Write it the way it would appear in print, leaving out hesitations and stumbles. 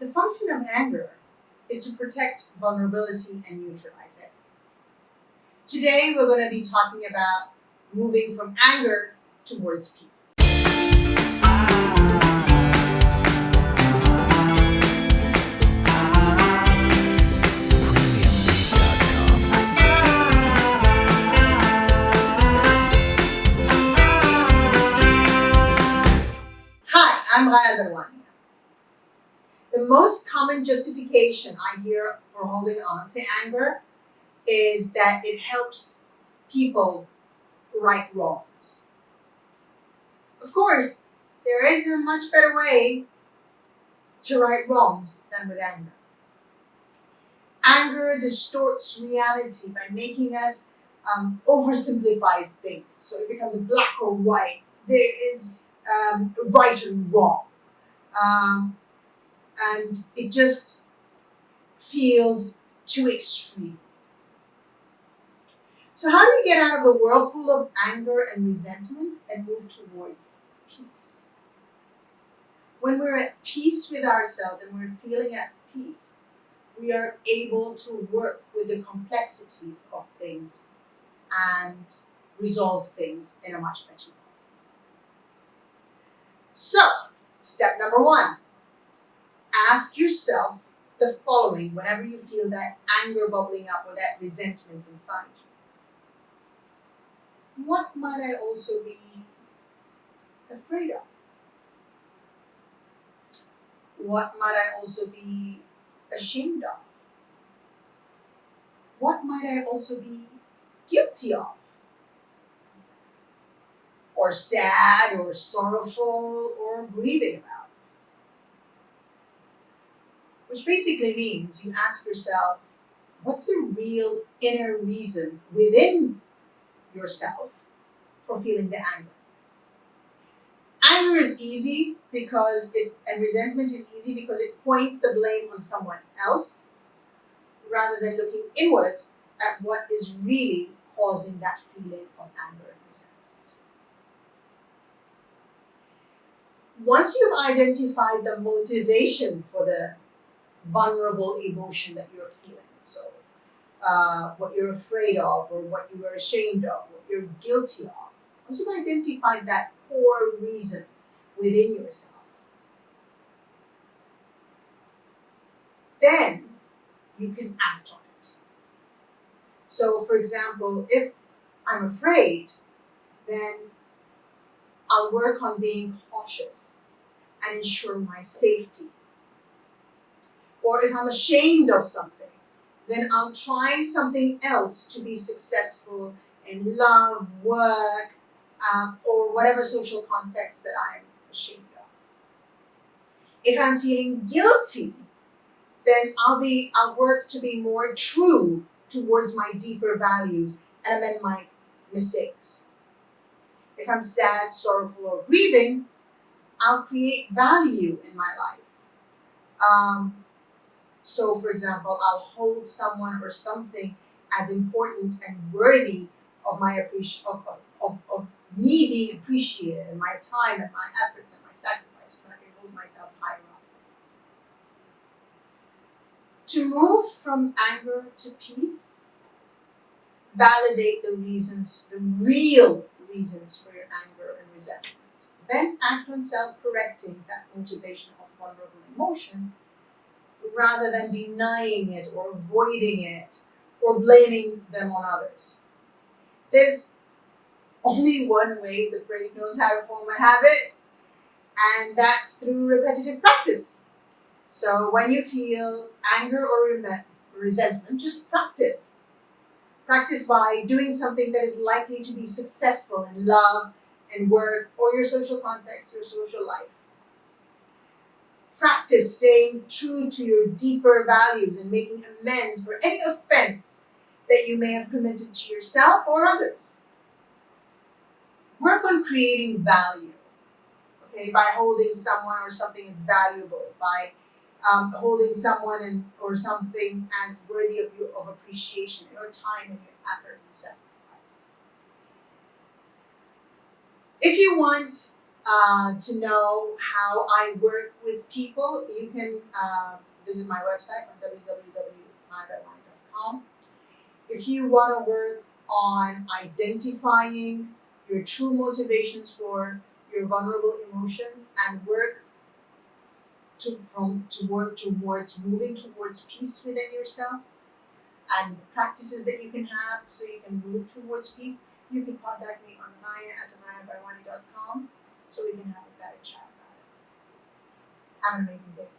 The function of anger is to protect vulnerability and neutralize it. Today, we're going to be talking about moving from anger towards peace. Hi, I'm Raya Darwani. The most common justification I hear for holding on to anger is that it helps people right wrongs. Of course, there is a much better way to right wrongs than with anger. Anger distorts reality by making us oversimplify things. So it becomes black or white. There is right and wrong. And it just feels too extreme. So how do we get out of the whirlpool of anger and resentment and move towards peace? When we're at peace with ourselves and we're feeling at peace, we are able to work with the complexities of things and resolve things in a much better way. So, step number 1, ask yourself the following whenever you feel that anger bubbling up or that resentment inside you. What might I also be afraid of? What might I also be ashamed of? What might I also be guilty of? Or sad or sorrowful or grieving about? Which basically means you ask yourself, what's the real inner reason within yourself for feeling the anger? Anger is easy and resentment is easy because it points the blame on someone else rather than looking inwards at what is really causing that feeling of anger and resentment. Once you've identified the motivation for the vulnerable emotion that you're feeling, so what you're afraid of or what you are ashamed of, what you're guilty of, once you've identified that core reason within yourself, then you can act on it. So, for example, if I'm afraid, then I'll work on being cautious and ensure my safety. Or if I'm ashamed of something, then I'll try something else to be successful in love, work, or whatever social context that I'm ashamed of. If I'm feeling guilty, then I'll work to be more true towards my deeper values and amend my mistakes. If I'm sad, sorrowful, or grieving, I'll create value in my life. So, for example, I'll hold someone or something as important and worthy of my of me being appreciated and my time and my efforts and my sacrifice, so that I can hold myself higher up. To move from anger to peace, validate the real reasons for your anger and resentment. Then act on self-correcting that motivation of vulnerable emotion rather than denying it or avoiding it or blaming them on others. There's only one way the brain knows how to form a habit, and that's through repetitive practice. So when you feel anger or resentment, just practice. Practice by doing something that is likely to be successful in love and work or your social context, your social life. Practice staying true to your deeper values and making amends for any offense that you may have committed to yourself or others. Work on creating value, okay, by holding someone or something as valuable, by holding someone or something as worthy of appreciation, your time and your effort and sacrifice. If you want to know how I work with people, you can visit my website on www.mayabarwani.com. If you want to work on identifying your true motivations for your vulnerable emotions and work towards moving towards peace within yourself and practices that you can have so you can move towards peace, you can contact me on maya@mayabarwani.com so we can have a better chat about it. Have an amazing day.